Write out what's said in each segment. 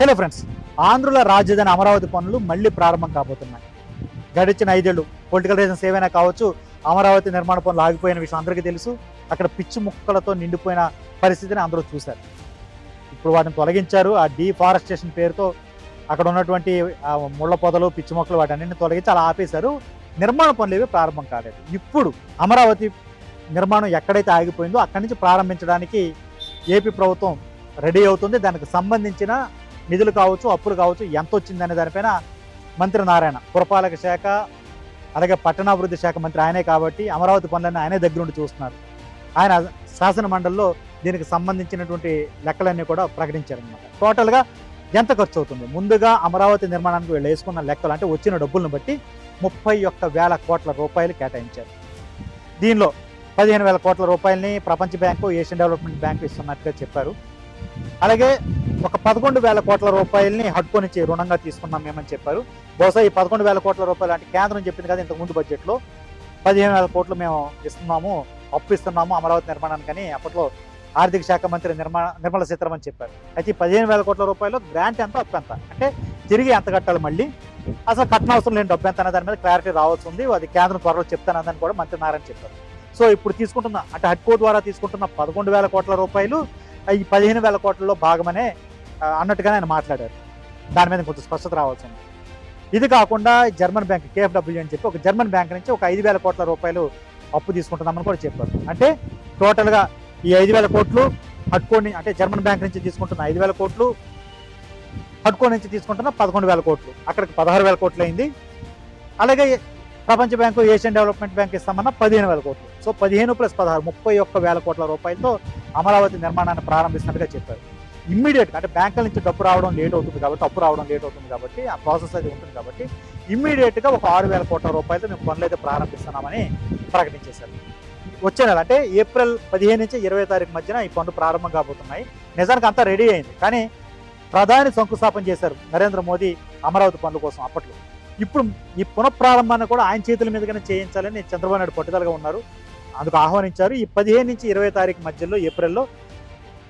Hello friends, ఆంధ్రుల రాజధాని అమరావతి పనులు మళ్ళీ ప్రారంభం కాబోతున్నాయి. గడిచిన 5 ఏళ్ళు పొలిటికల్ రీజన్స్ ఏవైనా కావచ్చు, అమరావతి నిర్మాణ పనులు ఆగిపోయిన విషయం అందరికీ తెలుసు. అక్కడ పిచ్చి ముక్కలతో నిండిపోయిన పరిస్థితిని అందరూ చూశారు. ఇప్పుడు వాటిని తొలగించారు. ఆ డీఫారెస్టేషన్ పేరుతో అక్కడ ఉన్నటువంటి ముళ్ళ పొదలు, పిచ్చి మొక్కలు వాటన్నింటిని తొలగించి అలా ఆపేశారు. నిర్మాణ పనులు ఏవి ప్రారంభం కాలేదు. ఇప్పుడు అమరావతి నిర్మాణం ఎక్కడైతే ఆగిపోయిందో అక్కడి నుంచి ప్రారంభించడానికి ఏపీ ప్రభుత్వం రెడీ అవుతుంది. దానికి సంబంధించిన నిధులు కావచ్చు, అప్పులు కావచ్చు, ఎంత వచ్చిందనే దానిపైన మంత్రి నారాయణ, పురపాలక శాఖ అలాగే పట్టణాభివృద్ధి శాఖ మంత్రి ఆయనే కాబట్టి అమరావతి పనులన్నీ ఆయనే దగ్గరుండి చూస్తున్నారు. ఆయన శాసన మండలిలో దీనికి సంబంధించినటువంటి లెక్కలన్నీ కూడా ప్రకటించారనమాట. టోటల్గా ఎంత ఖర్చు అవుతుంది, ముందుగా అమరావతి నిర్మాణానికి వీళ్ళు వేసుకున్న లెక్కలు అంటే వచ్చిన డబ్బులను బట్టి 31,000 కోట్ల రూపాయలు కేటాయించారు. దీనిలో 15,000 కోట్ల రూపాయలని ప్రపంచ బ్యాంకు, ఏషియన్ డెవలప్మెంట్ బ్యాంకు ఇస్తున్నట్టుగా చెప్పారు. అలాగే ఒక 11,000 కోట్ల రూపాయలని హడ్కో నుంచి రుణంగా తీసుకున్నాం మేమని చెప్పారు. బహుశా ఈ 11,000 కోట్ల రూపాయలు అంటే కేంద్రం చెప్పింది కదా ఇంతకుముందు బడ్జెట్లో 15,000 కోట్లు మేము ఇస్తున్నాము, అప్పు ఇస్తున్నాము అమరావతి నిర్మాణానికి అని అప్పట్లో ఆర్థిక శాఖ మంత్రి నిర్మలా సీతారామన్ చెప్పారు. అయితే 15,000 కోట్ల రూపాయలు గ్రాంట్ ఎంత, అప్పు ఎంత, అంటే తిరిగి ఎంత కట్టాలి, మళ్ళీ అసలు కట్టనవసరం లేని డబ్బు ఎంత అనే దాని మీద క్లారిటీ రావాల్సి ఉంది. అది కేంద్రం త్వరలో చెప్తానని కూడా మంత్రి నారాయణ చెప్పారు. సో ఇప్పుడు తీసుకుంటున్న అంటే హడ్కో ద్వారా తీసుకుంటున్న 11,000 కోట్ల రూపాయలు ఈ 15,000 కోట్లలో భాగమనే అన్నట్టుగానే ఆయన మాట్లాడారు. దాని మీద కొంచెం స్పష్టత రావాల్సి ఉంది. ఇది కాకుండా జర్మన్ బ్యాంక్ KfW అని చెప్పి ఒక జర్మన్ బ్యాంక్ నుంచి ఒక 5,000 కోట్ల రూపాయలు అప్పు తీసుకుంటున్నామని కూడా చెప్పారు. అంటే టోటల్గా ఈ 5,000 కోట్లు హడ్కోని అంటే జర్మన్ బ్యాంక్ నుంచి తీసుకుంటున్న 5,000 కోట్లు, హడ్కో నుంచి తీసుకుంటున్న 11,000 కోట్లు, అక్కడికి 16,000 కోట్లు అయింది. అలాగే ప్రపంచ బ్యాంకు, ఏషియన్ డెవలప్మెంట్ బ్యాంక్ ఇస్తామన్న 15,000 కోట్లు. సో 15 + 16 31,000 కోట్ల రూపాయలతో అమరావతి నిర్మాణాన్ని ప్రారంభిస్తున్నట్టుగా చెప్పారు. ఇమ్మీడియట్గా అంటే బ్యాంకుల నుంచి డబ్బు రావడం లేట్ అవుతుంది కాబట్టి, అప్పు రావడం లేట్ అవుతుంది కాబట్టి, ఆ ప్రాసెస్ అది ఉంటుంది కాబట్టి ఇమ్మీడియట్గా ఒక 6,000 కోట్ల రూపాయలతో మేము పనులు అయితే ప్రారంభిస్తున్నామని ప్రకటించేశారు. వచ్చే నెల అంటే ఏప్రిల్ 15 నుంచి 20 తారీఖు మధ్యన ఈ పనులు ప్రారంభం కాబోతున్నాయి. నిజానికి అంతా రెడీ అయింది, కానీ ప్రధాని శంకుస్థాపన చేశారు నరేంద్ర మోదీ అమరావతి పనుల కోసం అప్పట్లో. ఇప్పుడు ఈ పునఃప్రారంభాన్ని కూడా ఆయన చేతుల మీదుగానే చేయించాలని చంద్రబాబు నాయుడు పట్టుదలగా ఉన్నారు. అందుకు ఆహ్వానించారు. ఈ 15 నుంచి 20 తారీఖు మధ్యలో ఏప్రిల్లో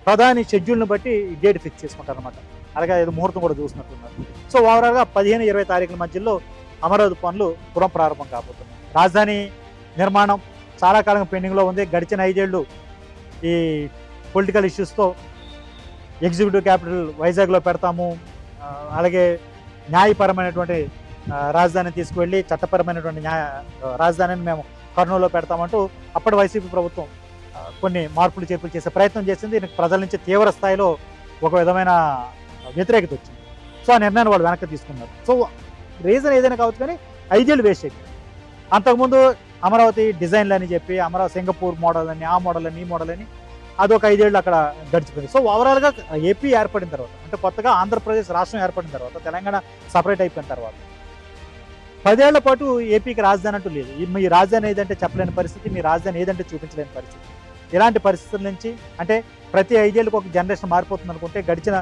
ప్రధాని షెడ్యూల్ని బట్టి డేట్ ఫిక్స్ చేసుకుంటారు అనమాట. అలాగే ఏదో ముహూర్తం కూడా చూసినట్టున్నారు. సో ఓవరాల్గా 15-20 తారీఖుల మధ్యలో అమరావతి పనులు పునఃప్రారంభం కాబోతున్నాయి. రాజధాని నిర్మాణం చాలా కాలం పెండింగ్లో ఉంది. గడిచిన 5 ఏళ్ళు ఈ పొలిటికల్ ఇష్యూస్తో ఎగ్జిక్యూటివ్ క్యాపిటల్ వైజాగ్లో పెడతాము, అలాగే న్యాయపరమైనటువంటి రాజధానిని తీసుకువెళ్ళి చట్టపరమైనటువంటి రాజధానిని మేము కర్నూలులో పెడతామంటూ అప్పటి వైసీపీ ప్రభుత్వం కొన్ని మార్పులు చేర్పులు చేసే ప్రయత్నం చేసింది. దీనికి ప్రజల నుంచి తీవ్ర స్థాయిలో ఒక విధమైన వ్యతిరేకత వచ్చింది. సో ఆ నిర్ణయాన్ని వాళ్ళు వెనక్కి తీసుకున్నారు. సో రీజన్ ఏదైనా కావచ్చు, కానీ 5 ఏళ్ళు వేస్ట్ అయిపోయింది. అంతకుముందు అమరావతి డిజైన్లు అని చెప్పి అమరావతి సింగపూర్ మోడల్ అని, ఆ మోడల్ అని, ఈ మోడల్ అని అదొక 5 ఏళ్ళు అక్కడ గడిచిపోయింది. సో ఓవరాల్గా ఏపీ ఏర్పడిన తర్వాత అంటే కొత్తగా ఆంధ్రప్రదేశ్ రాష్ట్రం ఏర్పడిన తర్వాత, తెలంగాణ సపరేట్ అయిపోయిన తర్వాత 10 ఏళ్ల పాటు ఏపీకి రాజధాని అంటూ లేదు. మీ రాజధాని ఏదంటే చెప్పలేని పరిస్థితి, మీ రాజధాని ఏదంటే చూపించలేని పరిస్థితి. ఇలాంటి పరిస్థితుల నుంచి అంటే ప్రతి 5 ఏళ్ళకి ఒక జనరేషన్ మారిపోతుంది అనుకుంటే గడిచిన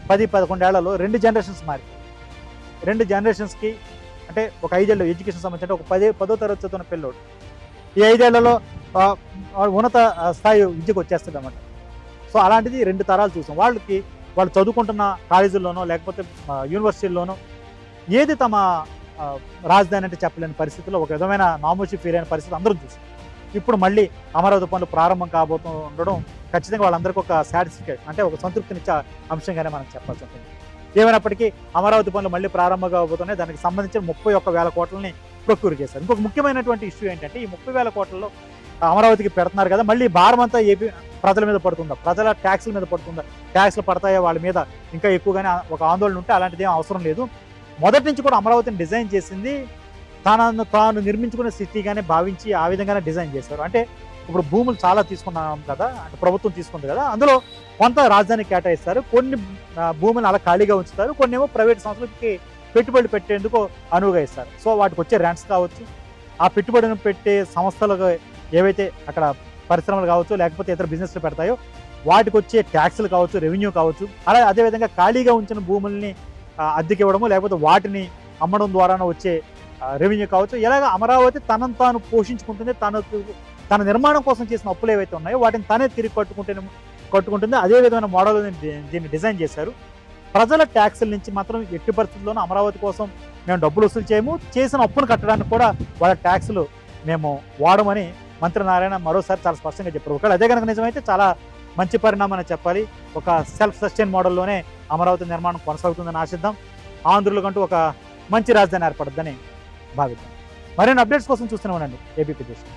10-11 ఏళ్లలో 2 జనరేషన్స్ మారిపోయి, 2 జనరేషన్స్కి అంటే ఒక 5 ఏళ్ళు ఎడ్యుకేషన్ సంబంధించి ఒక 10వ తరగతి చదువుతున్న పిల్లోడు ఈ 5 ఏళ్లలో ఉన్నత స్థాయి విద్యకు వచ్చేస్తుంది అన్నమాట. సో అలాంటిది 2 తరాలు చూసాం. వాళ్ళు చదువుకుంటున్న కాలేజీల్లోనో లేకపోతే యూనివర్సిటీల్లోనో ఏది తమ రాజధాని అంటే చెప్పలేని పరిస్థితిలో ఒక విధమైన నామోషి ఫీల్ అయిన పరిస్థితి అందరూ చూసాం. ఇప్పుడు మళ్ళీ అమరావతి పనులు ప్రారంభం కాబోతూ ఉండడం ఖచ్చితంగా వాళ్ళందరికీ ఒక సాటిస్ఫికేషన్ అంటే ఒక సంతృప్తినిచ్చే అంశంగానే మనం చెప్పాల్సి ఉంటుంది. ఏమైనప్పటికీ అమరావతి పనులు మళ్ళీ ప్రారంభం కాబోతున్నాయి. దానికి సంబంధించిన 31,000 కోట్లని ప్రొక్యూర్ చేశారు. ఇంకొక ముఖ్యమైనటువంటి ఇష్యూ ఏంటంటే ఈ 30,000 కోట్లలో అమరావతికి పెడుతున్నారు కదా, మళ్ళీ భారం అంతా ఏపీ ప్రజల మీద పడుతుందా, ప్రజల ట్యాక్సుల మీద పడుతుందా, ట్యాక్స్లు పడతాయా వాళ్ళ మీద ఇంకా ఎక్కువగానే ఒక ఆందోళన ఉంటే అలాంటిది ఏం అవసరం లేదు. మొదటి నుంచి కూడా అమరావతిని డిజైన్ చేసింది తాను నిర్మించుకునే సిటీగానే భావించి ఆ విధంగానే డిజైన్ చేశారు. అంటే ఇప్పుడు భూములు చాలా తీసుకున్నాం కదా, అంటే ప్రభుత్వం తీసుకుంది కదా, అందులో కొంత రాజధాని కేటాయిస్తారు, కొన్ని భూములు అలా ఖాళీగా ఉంచుతారు, కొన్ని ఏమో ప్రైవేట్ సంస్థలకి పెట్టుబడులు పెట్టేందుకు అనువుగా ఇస్తారు. సో వాటికి వచ్చే రెంట్స్ కావచ్చు, ఆ పెట్టుబడిని పెట్టే సంస్థలకు ఏవైతే అక్కడ పరిశ్రమలు కావచ్చు లేకపోతే ఇతర బిజినెస్లు పెడతాయో వాటికి వచ్చే ట్యాక్సులు కావచ్చు, రెవెన్యూ కావచ్చు, అలాగే అదేవిధంగా ఖాళీగా ఉంచిన భూముల్ని అద్దెకి ఇవ్వడము లేకపోతే వాటిని అమ్మడం ద్వారా వచ్చే రెవెన్యూ కావచ్చు. ఇలాగ అమరావతి తనను తాను పోషించుకుంటుంది. తన నిర్మాణం కోసం చేసిన అప్పులు ఏవైతే ఉన్నాయో వాటిని తనే తిరిగి కట్టుకుంటుంది. అదే విధమైన మోడల్ దీన్ని డిజైన్ చేశారు. ప్రజల ట్యాక్సుల నుంచి మాత్రం ఎట్టి పరిస్థితుల్లోనూ అమరావతి కోసం మేము డబ్బులు వసూలు చేయము, చేసిన అప్పును కట్టడానికి కూడా వాళ్ళ ట్యాక్సులు మేము వాడమని మంత్రి నారాయణ మరోసారి చాలా స్పష్టంగా చెప్పారు. ఒకవేళ అదే కనుక నిజమైతే చాలా మంచి పరిణామం అని చెప్పాలి. ఒక సెల్ఫ్ సస్టైన్ మోడల్లోనే అమరావతి నిర్మాణం కొనసాగుతుందని ఆశిద్దాం. ఆంధ్రులకంటూ ఒక మంచి రాజధాని ఏర్పడుద్దని భావిద్దాం. మరిన్ని అప్డేట్స్ కోసం చూస్తూనే ఉండండి ఏబీపీ దేశం.